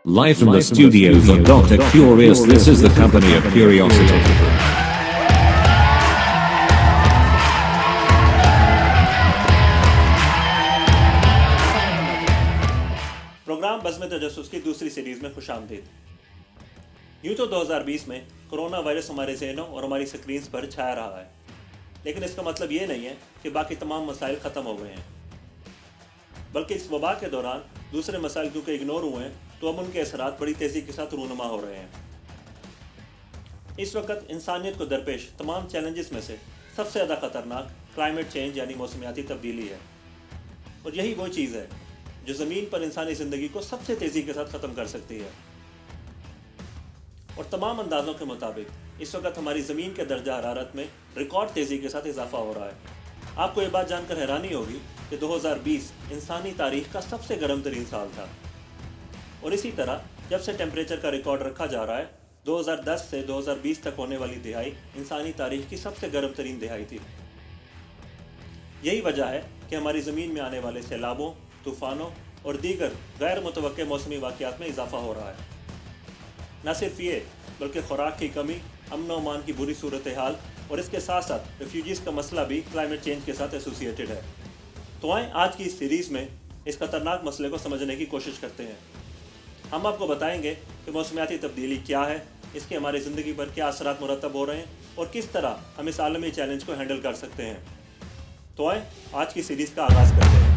Live from the studios of Dr. Curious, this is the Company of Curiosity. Program बज़्म तजस्सुस की दूसरी series में खुशामदीद। यूँ तो 2020 में कोरोना वायरस हमारे ज़हनों और हमारी स्क्रीन्स पर छाया रहा है, लेकिन इसका मतलब ये नहीं है कि बाकी तमाम मसाइल ख़त्म हो गए हैं, बल्कि इस वबा के दौरान दूसरे मसाइल क्योंकि इग्नोर हुए हैं तो अब उनके असरात बड़ी तेज़ी के साथ रूनुमा हो रहे हैं। इस वक्त इंसानियत को दरपेश तमाम चैलेंजेस में से सबसे ज़्यादा ख़तरनाक क्लाइमेट चेंज यानी मौसमियाती तब्दीली है, और यही वो चीज़ है जो ज़मीन पर इंसानी ज़िंदगी को सबसे तेज़ी के साथ ख़त्म कर सकती है। और तमाम अंदाज़ों के मुताबिक इस वक्त हमारी ज़मीन के दर्जा हरारत में रिकॉर्ड तेज़ी के साथ इजाफा हो रहा है। आपको ये बात जानकर हैरानी होगी कि 2020 इंसानी तारीख का सबसे गर्म तरीन साल था, और इसी तरह जब से टेम्परेचर का रिकॉर्ड रखा जा रहा है 2010 से 2020 तक होने वाली दिहाई इंसानी तारीख की सबसे गर्म तरीन दिहाई थी। यही वजह है कि हमारी ज़मीन में आने वाले सैलाबों, तूफ़ानों और दीगर गैर मुतवक्के मौसमी वाक़यात में इजाफा हो रहा है। न सिर्फ ये बल्कि खुराक की कमी, अमन व अमान की बुरी सूरत हाल और इसके साथ साथ रिफ्यूजीज़ का मसला भी क्लाइमेट चेंज के साथ एसोसिएटेड है। तो आएँ आज की इस सीरीज़ में इस खतरनाक मसले को समझने की कोशिश करते हैं। हम आपको बताएंगे कि मौसमियाती तब्दीली क्या है, इसके हमारी ज़िंदगी पर क्या असरात मुरतब हो रहे हैं और किस तरह हम इस आलमी चैलेंज को हैंडल कर सकते हैं। तो आएँ आज की सीरीज़ का आगाज़ करते हैं।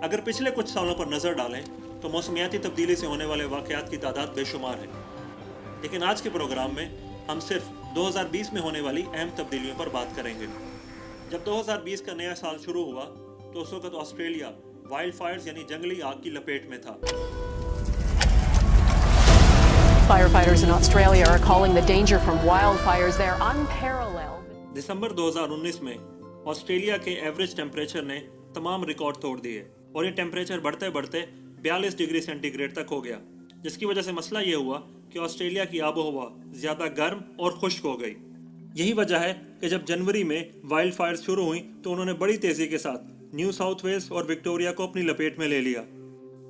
अगर पिछले कुछ सालों पर नज़र डालें तो मौसमियाती तब्दीली से होने वाले वाक़यात की तादाद बेशुमार है, लेकिन आज के प्रोग्राम में हम सिर्फ 2020 में होने वाली अहम तब्दीलियों पर बात करेंगे। जब 2020 का नया साल शुरू हुआ तो उस वक्त ऑस्ट्रेलिया वाइल्ड फायर्स यानी जंगली आग की लपेट में था। Firefighters in Australia are calling the danger from wildfires there unparalleled. दिसंबर 2019 में ऑस्ट्रेलिया के एवरेज टेम्परेचर ने तमाम रिकॉर्ड तोड़ दिए और ये टेम्परेचर बढ़ते बढ़ते 42 डिग्री सेंटीग्रेड तक हो गया, जिसकी वजह से मसला ये हुआ कि ऑस्ट्रेलिया की आबोहवा ज़्यादा गर्म और खुश्क हो गई। यही वजह है कि जब जनवरी में वाइल्ड फायर शुरू हुई तो उन्होंने बड़ी तेज़ी के साथ न्यू साउथ वेल्स और विक्टोरिया को अपनी लपेट में ले लिया।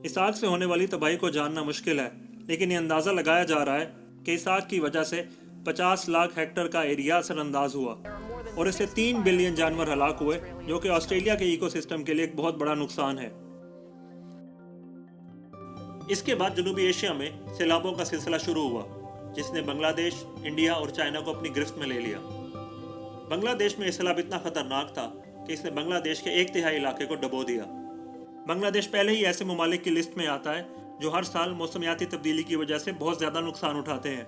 इस आग से होने वाली तबाही को जानना मुश्किल है, लेकिन ये अंदाज़ा लगाया जा रहा है कि इस आग की वजह से 50 लाख हेक्टर का एरिया असरअंदाज हुआ और इससे 3 बिलियन जानवर हलाक हुए, जो कि ऑस्ट्रेलिया के इकोसिस्टम के लिए एक बहुत बड़ा नुकसान है। इसके बाद जनूबी एशिया में सैलाबों का सिलसिला शुरू हुआ, जिसने बांग्लादेश, इंडिया और चाइना को अपनी गिरफ्त में ले लिया। बांग्लादेश में यह सैलाब इतना खतरनाक था कि इसने बांग्लादेश के 1/3 इलाके को डुबो दिया। बांग्लादेश पहले ही ऐसे ममालिक की लिस्ट में आता है जो हर साल मौसमियाती तब्दीली की वजह से बहुत ज़्यादा नुकसान उठाते हैं,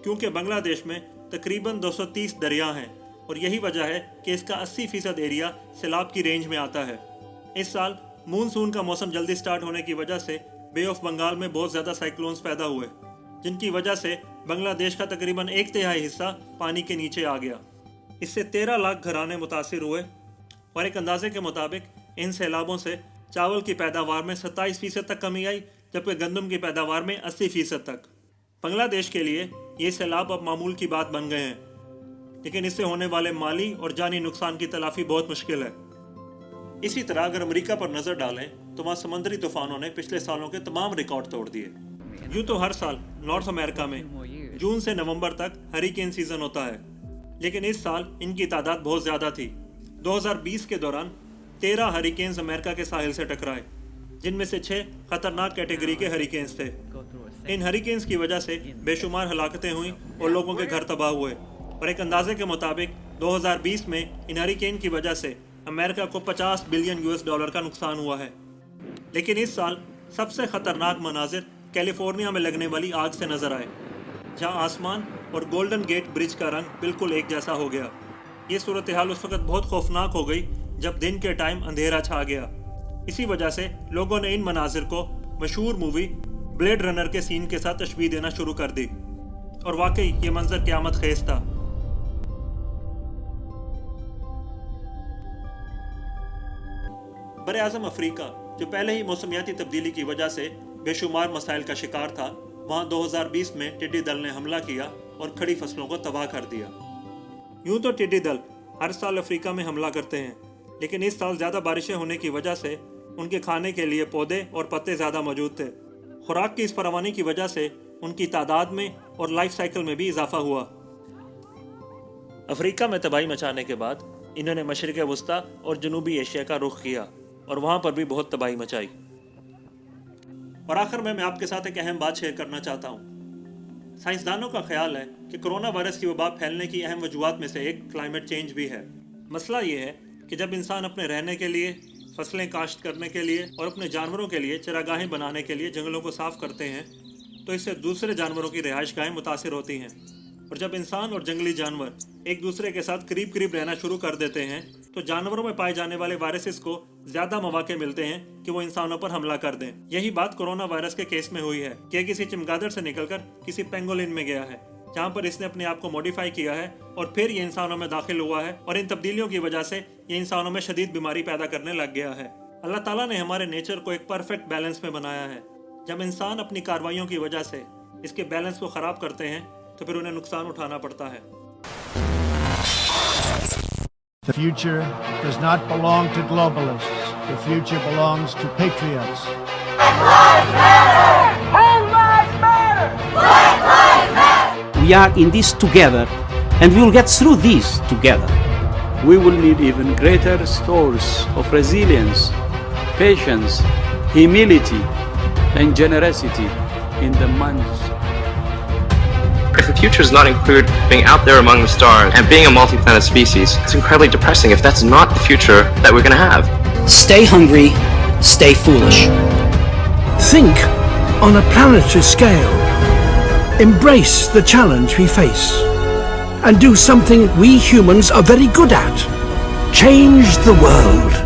क्योंकि बांग्लादेश में तकरीबन 230 दरिया हैं और यही वजह है कि इसका 80% एरिया सैलाब की रेंज में आता है। इस साल मानसून का मौसम जल्दी स्टार्ट होने की वजह से बे ऑफ बंगाल में बहुत ज़्यादा साइक्लोन्स पैदा हुए, जिनकी वजह से बांग्लादेश का तकरीबन 1/3 हिस्सा पानी के नीचे आ गया। इससे 13 लाख घराने मुतासिर हुए और एक अंदाजे के मुताबिक इन सैलाबों से चावल की पैदावार में 27% तक कमी आई, जबकि गंदम की पैदावार में 80% तक। बांग्लादेश के लिए ये सैलाब अब मामूल की बात बन गए हैं, लेकिन इससे होने वाले माली और जानी नुकसान की तलाफी बहुत मुश्किल है। इसी तरह अगर अमेरिका पर नज़र डालें तो वहाँ समुद्री तूफानों ने पिछले सालों के तमाम रिकॉर्ड तोड़ दिए। यूँ तो हर साल नॉर्थ अमेरिका में जून से नवंबर तक हरिकेन सीजन होता है, लेकिन इस साल इनकी तादाद बहुत ज़्यादा थी। 2020 के दौरान 13 हरिकेन्स अमेरिका के साहिल से टकराए, जिनमें से 6 खतरनाक कैटेगरी के हरिकेन्स थे। इन हरिकेन्स की वजह से बेशुमार हलाकतें हुई और लोगों के घर तबाह हुए, और एक अंदाजे के मुताबिक 2020 में इन हरिकेन की वजह से अमेरिका को 50 बिलियन US$ का नुकसान हुआ है। लेकिन इस साल सबसे ख़तरनाक मनाजिर कैलिफोर्निया में लगने वाली आग से नज़र आए, जहां आसमान और गोल्डन गेट ब्रिज का रंग बिल्कुल एक जैसा हो गया। ये सूरत हाल उस वक्त बहुत खौफनाक हो गई जब दिन के टाइम अंधेरा छा गया। इसी वजह से लोगों ने इन मनाजिर को मशहूर मूवी ब्लेड रनर के सीन के साथ तशबीह देना शुरू कर दी, और वाकई ये मंजर क़यामत खेज था। बर-ए-आज़म अफ्रीका जो पहले ही मौसमियाती तब्दीली की वजह से بے شمار مسائل کا شکار تھا، وہاں 2020 میں ٹڈی دل نے حملہ کیا اور کھڑی فصلوں کو تباہ کر دیا۔ یوں تو ٹڈی دل ہر سال افریقہ میں حملہ کرتے ہیں، لیکن اس سال زیادہ بارشیں ہونے کی وجہ سے ان کے کھانے کے لیے پودے اور پتے زیادہ موجود تھے۔ خوراک کی اس فراوانی کی وجہ سے ان کی تعداد میں اور لائف سائیکل میں بھی اضافہ ہوا۔ افریقہ میں تباہی مچانے کے بعد انہوں نے مشرق وسطیٰ اور جنوبی ایشیا کا رخ کیا اور وہاں پر بھی بہت تباہی مچائی۔ اور آخر میں آپ کے ساتھ ایک اہم بات شیئر کرنا چاہتا ہوں۔ سائنسدانوں کا خیال ہے کہ کرونا وائرس کی وبا پھیلنے کی اہم وجوہات میں سے ایک کلائمیٹ چینج بھی ہے۔ مسئلہ یہ ہے کہ جب انسان اپنے رہنے کے لیے، فصلیں کاشت کرنے کے لیے اور اپنے جانوروں کے لیے چراگاہیں بنانے کے لیے جنگلوں کو صاف کرتے ہیں تو اس سے دوسرے جانوروں کی رہائش گاہیں متاثر ہوتی ہیں، اور جب انسان اور جنگلی جانور ایک دوسرے کے ساتھ قریب رہنا شروع کر دیتے ہیں تو جانوروں میں پائے جانے والے وائرسز کو زیادہ مواقع ملتے ہیں کہ وہ انسانوں پر حملہ کر دیں۔ یہی بات کرونا وائرس کے کیس میں ہوئی ہے کہ کسی چمگادڑ سے نکل کر کسی پینگولن میں گیا ہے، جہاں پر اس نے اپنے آپ کو موڈیفائی کیا ہے اور پھر یہ انسانوں میں داخل ہوا ہے، اور ان تبدیلیوں کی وجہ سے یہ انسانوں میں شدید بیماری پیدا کرنے لگ گیا ہے۔ اللہ تعالیٰ نے ہمارے نیچر کو ایک پرفیکٹ بیلنس میں بنایا ہے۔ جب انسان اپنی کارروائیوں کی وجہ سے اس کے بیلنس کو خراب کرتے ہیں تو پھر انہیں نقصان اٹھانا پڑتا ہے۔ The future does not belong to globalists. The future belongs to patriots. Black lives matter! Whole lives matter! Black lives matter! We are in this together, and we will get through this together. We will need even greater stores of resilience, patience, humility, and generosity in the months. If the future does not include being out there among the stars and being a multi-planet species, it's incredibly depressing if that's not the future that we're going to have. Stay hungry, stay foolish. Think on a planetary scale. Embrace the challenge we face. And do something we humans are very good at. Change the world.